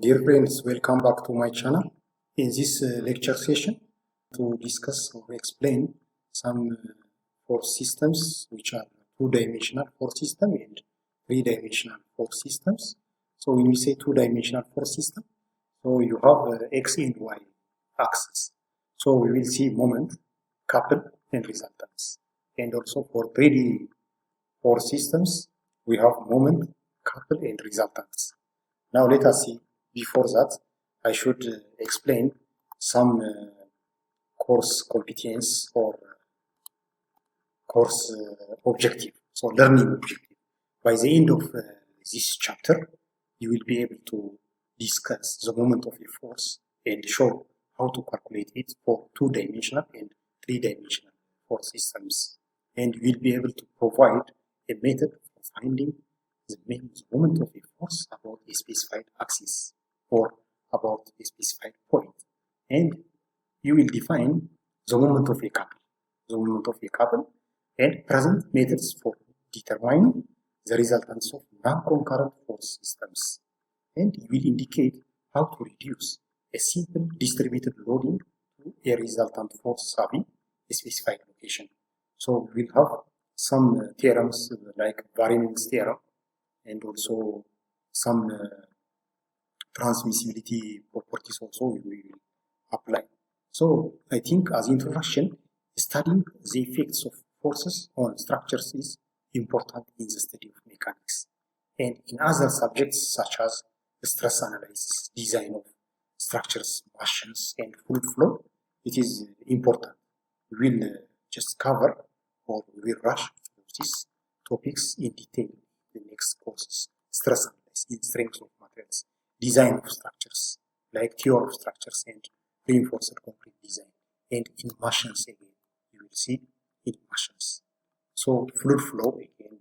Dear friends, welcome back to my channel. In this lecture session, to discuss or explain some force systems which are two-dimensional force system and three-dimensional force systems. So when we say two-dimensional force system, so you have x and y axis. So we will see moment, couple, and resultants. And also for 3D force systems, we have moment, couple, and resultants. Now let us see. Before that, I should explain some course competence or course objective, so learning objective. By the end of this chapter, you will be able to discuss the moment of a force and show how to calculate it for two-dimensional and three-dimensional force systems. And you will be able to provide a method for finding the moment of a force about a specified axis or about a specified point. And you will define the moment of a couple, and present methods for determining the resultants of non-concurrent force systems. And you will indicate how to reduce a simple distributed loading to a resultant force having a specified location. So we will have some theorems like Variman's theorem and also some transmissibility properties also we will apply. So I think as introduction, studying the effects of forces on structures is important in the study of mechanics. And in other subjects such as stress analysis, design of structures, motions, and fluid flow, it is important. We will just cover or we will rush through these topics in detail in the next courses. Stress analysis in strength of materials, design of structures, like theory of structures and reinforced concrete design. And in motions again, you will see in motions. So fluid flow again,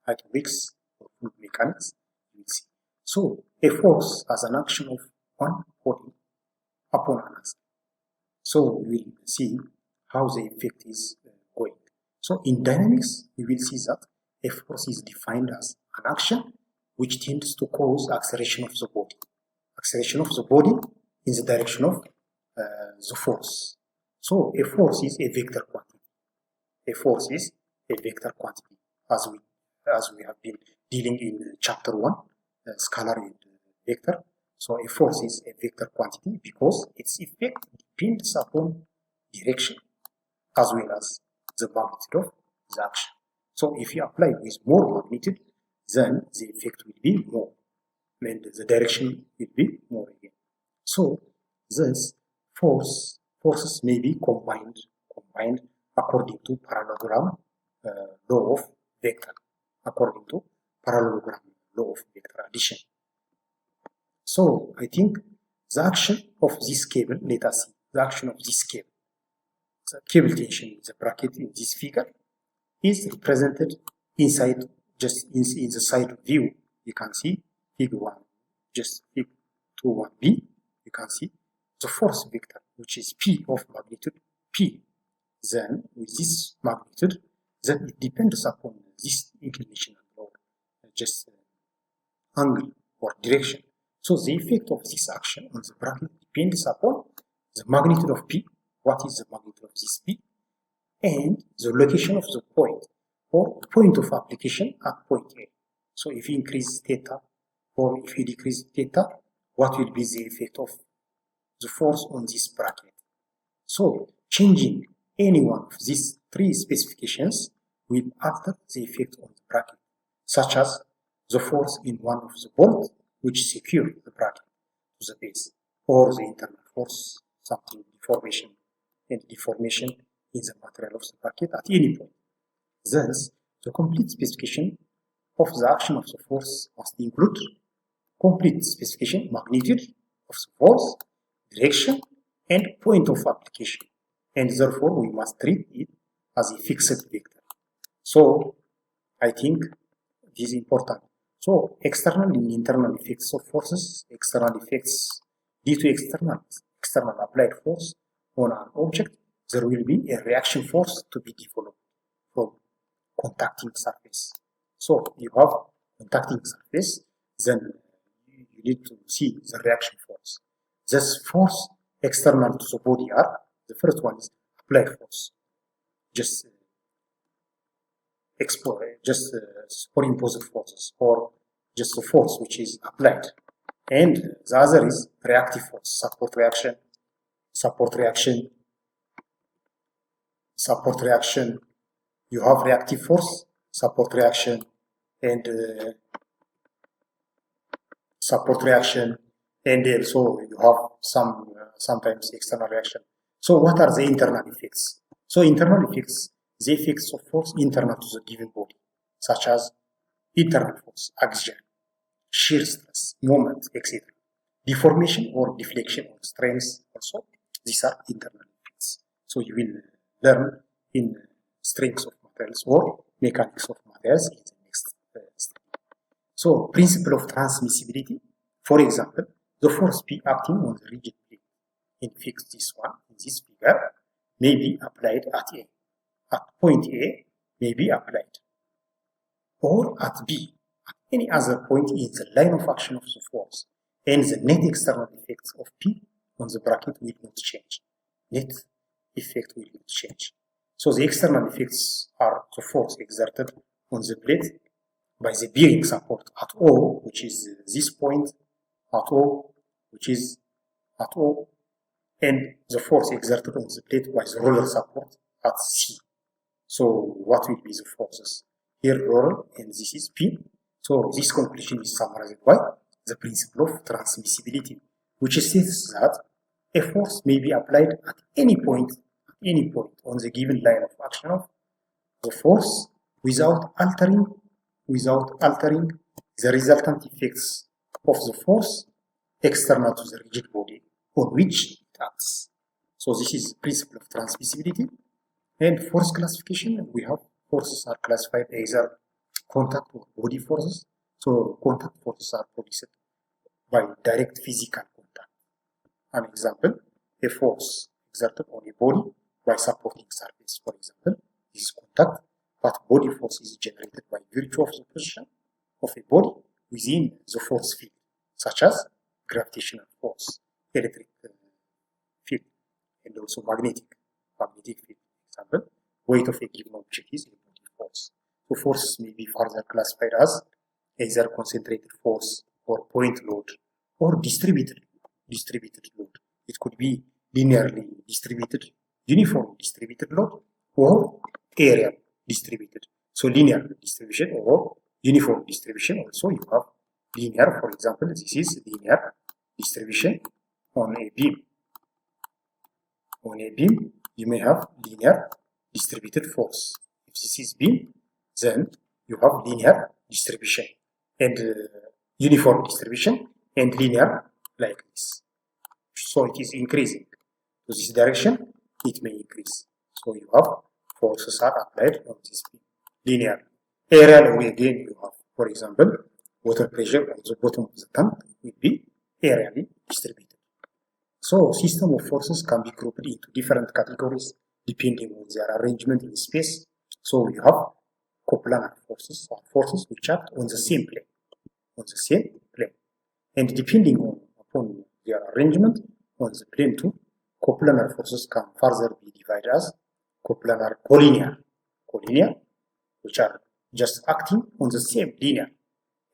hydraulics or fluid mechanics, you will see. So a force as an action of one body upon another. So we will see how the effect is going. So in dynamics, we will see that a force is defined as an action which tends to cause acceleration of the body. Acceleration of the body in the direction of the force. So a force is a vector quantity. A force is a vector quantity, as we have been dealing in chapter 1, scalar and vector. So a force is a vector quantity because its effect depends upon direction as well as the magnitude of the action. So if you apply with more magnitude, then the effect will be more, and the direction will be more again. So thus forces may be combined according to parallelogram law of vector, according to parallelogram law of vector addition. So I think the action of this cable, let us see the action of this cable. The cable tension in the bracket in this figure is represented inside, just in the side view. You can see figure 1, just figure 2.1b. You can see the force vector, which is P of magnitude P. Then with this magnitude, then it depends upon this inclination or just angle or direction. So the effect of this action on the bracket depends upon the magnitude of P. What is the magnitude of this P? And the location of the point or point of application at point A. So if you increase theta or if you decrease theta, what will be the effect of the force on this bracket? So changing any one of these three specifications will alter the effect on the bracket, such as the force in one of the bolts which secure the bracket to the base, or the internal force, something deformation in the material of the bracket at any point. Thus, the complete specification of the action of the force must include complete specification, magnitude of the force, direction, and point of application. And therefore, we must treat it as a fixed vector. So, I think this is important. So, external and internal effects of forces, external effects due to external applied force on an object, there will be a reaction force to be developed from contacting surface. So you have contacting surface, then you need to see the reaction force. This force external to the body are, the first one is applied force, just superimposed forces, or just the force which is applied. And the other is reactive force, support reaction, you have reactive force, support reaction, and also you have sometimes external reaction. So what are the internal effects? So internal effects, the effects of force internal to the given body, such as internal force, axial, shear stress, moment, etc. Deformation or deflection or strength also, these are internal effects. So you will learn in strengths of materials or mechanics of materials in the next step. So principle of transmissibility, for example, the force P acting on the rigid plate in fixed this one, in this figure, may be applied at A. At point A may be applied, or at B, at any other point in the line of action of the force, and the net external effects of P on the bracket will not change. Net effect will not change. So the external effects are the force exerted on the plate by the bearing support at O, which is this point, at O, which is at O, and the force exerted on the plate by the roller support at C. So what will be the forces? Here roller, and this is P. So this conclusion is summarized by the principle of transmissibility, which states that a force may be applied at any point on the given line of action of the force without altering the resultant effects of the force external to the rigid body on which it acts. So this is principle of transmissibility. And force classification, we have forces are classified either contact or body forces. So contact forces are produced by direct physical contact. An example, a force exerted on a body by supporting surface, for example, is contact, but body force is generated by virtue of the position of a body within the force field, such as gravitational force, electric field, and also magnetic field. Example, weight of a given object is a body force. So forces may be further classified as either concentrated force or point load or distributed load. It could be linearly distributed, uniform distributed load, or area distributed. So linear distribution or uniform distribution. Also you have linear, for example, this is linear distribution on a beam. On a beam, you may have linear distributed force. If this is beam, then you have linear distribution and uniform distribution and linear like this. So it is increasing. To this direction, it may increase. So you have forces are applied on this beam. Linear. Aerial, again, you have, for example, water pressure on the bottom of the tank will be aerially distributed. So system of forces can be grouped into different categories depending on their arrangement in space. So you have coplanar forces, or forces which act on the same plane. And depending upon their arrangement on the plane too, coplanar forces can further be divided as coplanar collinear, which are just acting on the same linear,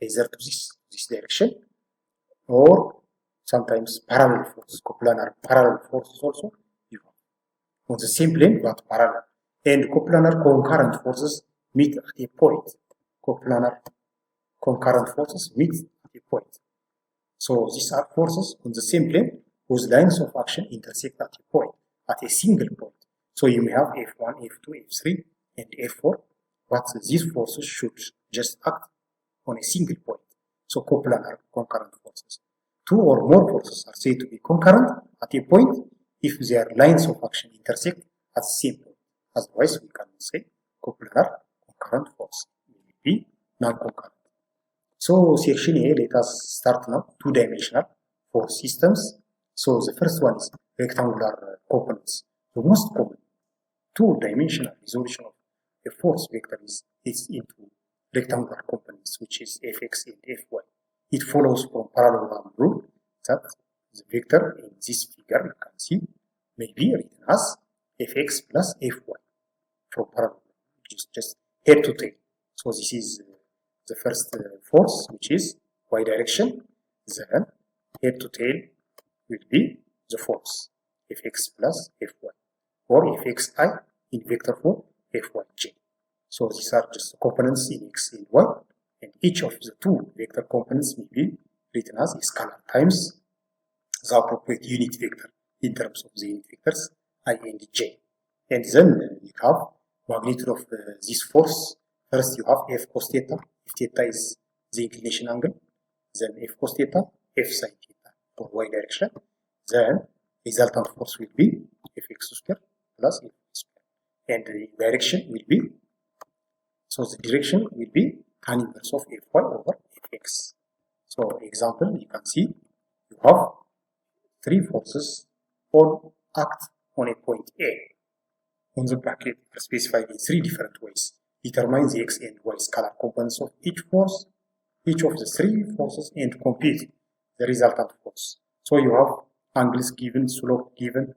either to this direction, or sometimes parallel force, coplanar parallel forces also you have on the same plane but parallel. And coplanar concurrent forces meet at a point. Coplanar concurrent forces meet at a point. So these are forces on the same plane whose lines of action intersect at a point, at a single point. So you may have F1, F2, F3, and F4, but these forces should just act on a single point. So coplanar concurrent forces. Two or more forces are said to be concurrent at a point if their lines of action intersect at the same point. Otherwise, we cannot say coplanar concurrent force. It will be non-concurrent. So section A, let us start now. Two-dimensional force systems. So the first one is rectangular components. The most common two-dimensional resolution of a force vector is into rectangular components, which is Fx and Fy. it follows from parallelogram rule that the vector in this figure you can see may be written as fx plus fy from parallelogram, just head to tail. So this is the first force, which is y direction. Then head to tail will be the force fx plus fy, or fxi in vector form fyj. So these are just components in x and y, and each of the two vector components may be written as scalar times the appropriate unit vector in terms of the unit vectors I and j. And then you have magnitude of this force. First you have f cos theta, if theta is the inclination angle, then f cos theta, f sin theta for y direction. Then resultant force will be fx square plus f square, and the direction will be, so the direction will be tan inverse of fy over fx. So example, you can see you have three forces all act on a point A. On the bracket are specified in three different ways. Determine the x and y scalar components of each force, each of the three forces, and compute the resultant force. So you have angles given, slope given,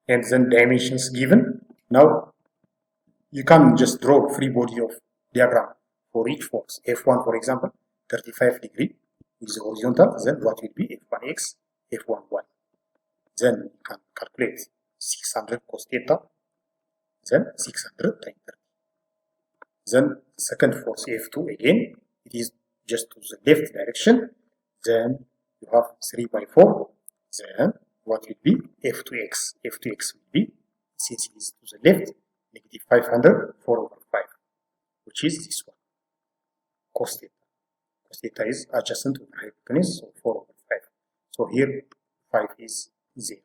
and then dimensions given. Now you can just draw free body of diagram for each force. F1, for example, 35 degree is horizontal. Then what will be F1x, F1y? Then you can calculate 600 cos theta, then 600 times 30. Then second force F2, again it is just to the left direction. Then you have 3 by 4. Then what will be F2x? F2x will be, since it is to the left, negative 500, 4 over 5, which is this one, cos theta. Cos theta is adjacent to the hypotenuse, so 4 over 5. So here 5 is 0.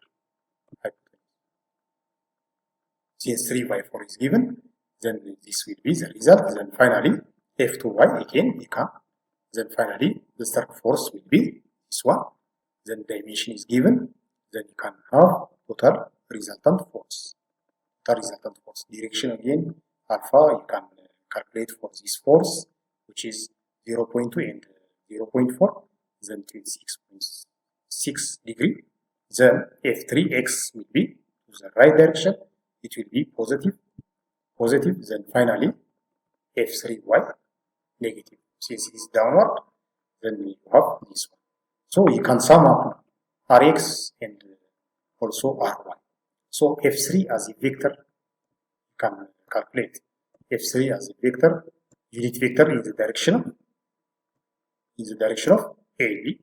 Since 3 by 4 is given, then this will be the result. Then finally, F2y again become. Then finally, the third force will be this one. Then dimension is given. Then you can have total resultant force. Total resultant force. Direction again, alpha, you can calculate for this force, which is 0.2 and 0.4. Then 26.6 degree. Then F3x will be to the right direction. It will be positive, positive. Then finally, F3y, negative. Since it is downward, then you have this one. So you can sum up Rx and also Ry. So F3 as a vector, you can calculate F3 as a vector, unit vector in the direction of AB.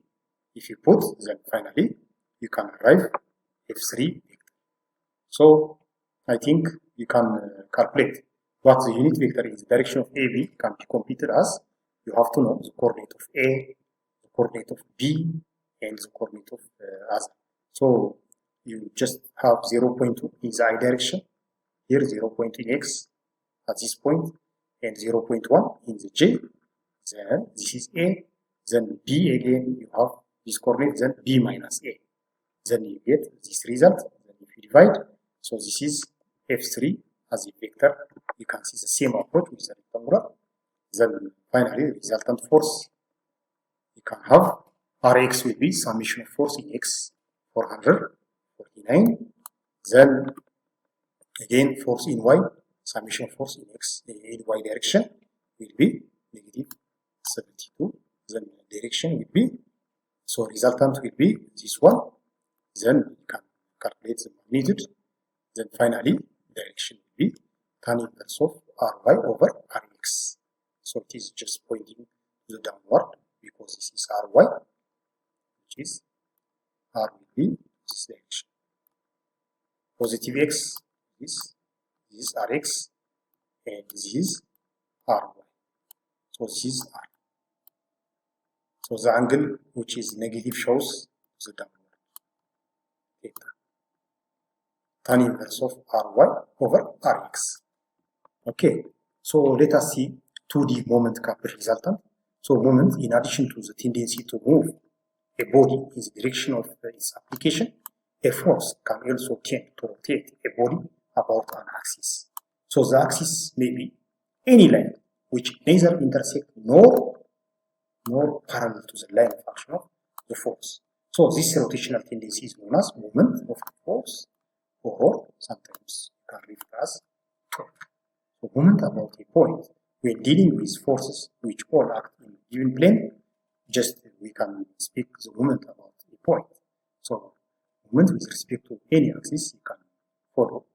If you put, then finally you can arrive F3 vector. So I think you can calculate what the unit vector in the direction of AB can be computed as. You have to know the coordinate of A, the coordinate of B, and the coordinate of other. So you just have 0.2 in the I direction, here 0.2 in X at this point, and 0.1 in the J. Then this is A, then B again, you have this coordinate, then B minus A. Then you get this result, then if you divide, so this is F3 as a vector. You can see the same approach with the rectangular. Then finally, the resultant force, you can have Rx will be summation of force in X 449. Then again, force in Y, summation of force in X in Y direction will be negative 72. Then direction will be, so resultant will be this one. Then you can calculate the magnitude. Then finally, direction will be tan inverse of Ry over Rx. So it is just pointing to the downward because this is Ry, which is R will be this direction. Positive X, this is Rx, and this is Ry. So this is R. So the angle which is negative shows the downward theta. Tan inverse of Ry over Rx. Okay, so let us see 2D moment coupled resultant. So moment, in addition to the tendency to move a body in the direction of its application, a force can also tend to rotate a body about an axis. So the axis may be any line which neither intersect nor more parallel to the line of action of the force. So this rotational tendency is known as moment of force, or sometimes you can refer as torque. So moment about a point. When dealing with forces which all act in a given plane, just we can speak the moment about a point. So moment with respect to any axis you can follow,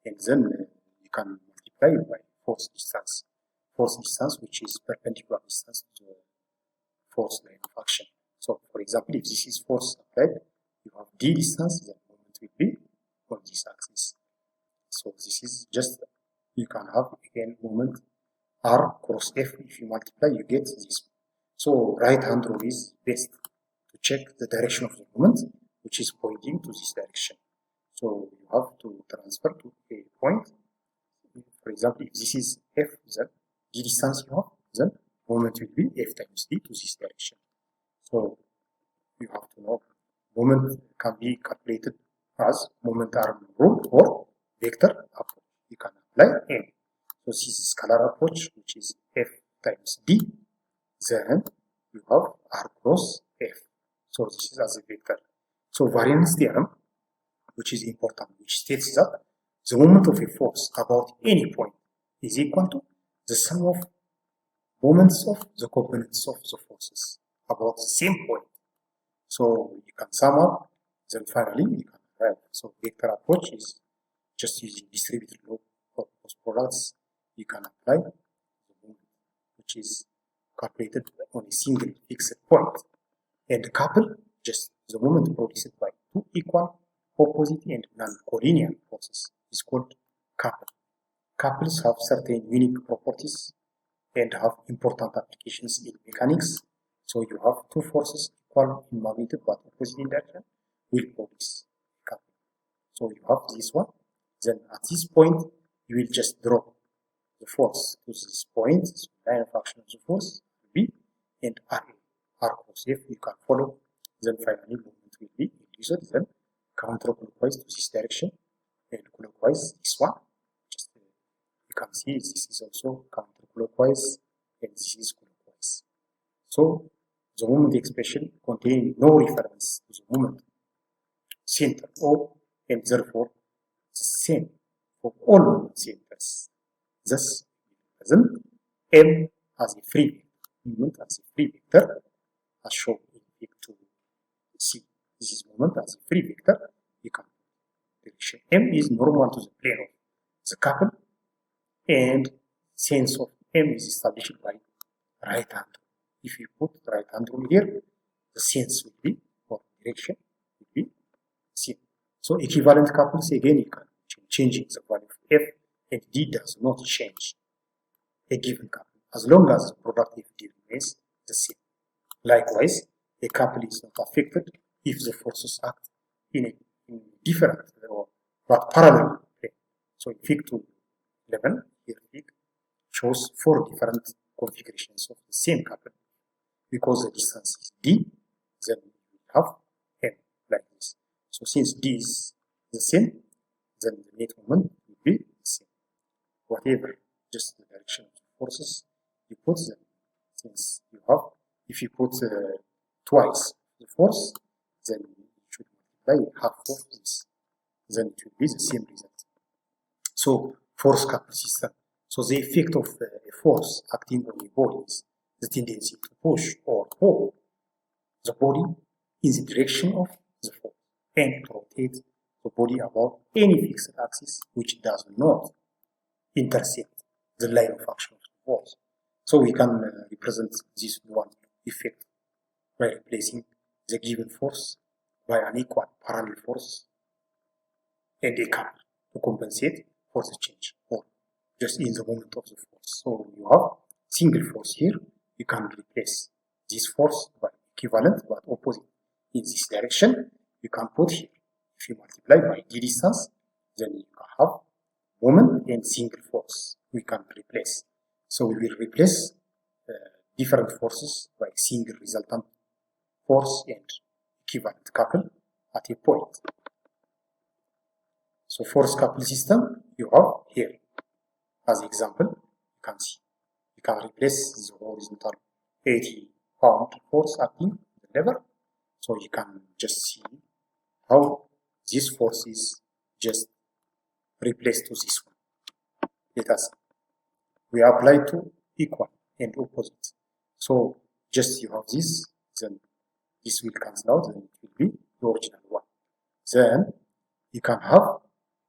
and then you can multiply by force distance which is perpendicular distance to the force line of action. So for example, if this is force applied, you have d distance, then moment will be on this axis. So this is just, you can have again moment r cross f. If you multiply, you get this. So right hand rule is best to check the direction of the moment, which is pointing to this direction. So you have to transfer to a point. For example, if this is f, then d distance you have, then moment will be f times d to this direction. So you have to know moment can be calculated as moment arm rule or vector approach. You can apply any. So this is scalar approach, which is f times d. Then you have r cross f. So this is as a vector. So variance theorem, which is important, which states that the moment of a force about any point is equal to the sum of moments of the components of the forces about the same point. So you can sum up, then finally you can arrive. So vector approach is just using distributed law for cross products. You can apply the moment, which is calculated on a single fixed point, and couple just the moment produced by two equal, opposite, and non-collinear forces is called couple. Couples have certain unique properties and have important applications in mechanics. So you have two forces equal in magnitude but opposite in direction will produce a couple. So you have this one. Then at this point, you will just drop the force to this point. So line of action of the force will be, and R cross F you can follow. Then finally movement will be induced, then counterclockwise to this direction, and clockwise this one. Just you can see this is also counterclockwise, and this is clockwise. So the moment expression contains no reference to the moment center O, and therefore the same for all moment centers. Thus, present M as a free moment as a free vector, as shown in Fig 2C. This is moment as a free vector. You can direction M is normal to the plane of the couple, and sense of M is established by right hand. If you put right hand rule here, the sense will be, or direction will be same. So equivalent couples, again, you can changing the value of F, and D does not change a given couple as long as the productive D remains the same. Likewise, a couple is not affected if the forces act in a different or but parallel plane. So in Fig 2.11, here Fig shows 4 different configurations of the same couple. Because the distance is D, then we have M like this. So since D is the same, then the net moment will be the same. Whatever, just the direction of the forces, you put them. Since you have, if you put twice the force, then you should multiply half of this. Then it will be the same result. So force couple system. So the effect of a force acting on a body is the tendency to push or pull the body in the direction of the force, and to rotate the body about any fixed axis which does not intersect the line of action of the force. So we can represent this one effect by replacing the given force by an equal parallel force and a couple to compensate for the change, or just in the moment of the force. So you have single force here. You can replace this force by equivalent but opposite in this direction. You can put here, if you multiply by d distance, then you can have moment and single force we can replace. So we will replace different forces by single resultant force and equivalent couple at a point. So force couple system you have here. As example, you can see. You can replace the horizontal 80 found force acting the lever. So you can just see how this force is just replaced to this one. Let us we apply to equal and opposite. So just you have this, then this will cancel out, then it will be the original one. Then you can have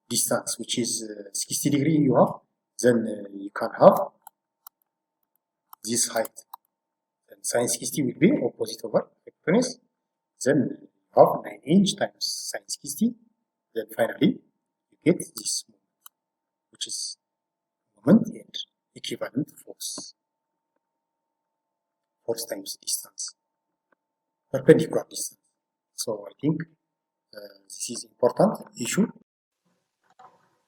distance, which is 60 degree you have, then you can have this height. Then sine 60 will be opposite over hypotenuse. Then you have 9 inch times sine 60. Then finally you get this moment, which is moment and equivalent force. Force times distance, perpendicular distance. So I think this is important issue.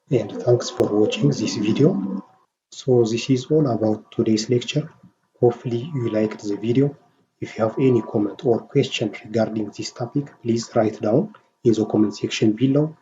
And thanks for watching this video. So this is all about today's lecture. Hopefully you liked the video. If you have any comment or question regarding this topic, please write down in the comment section below.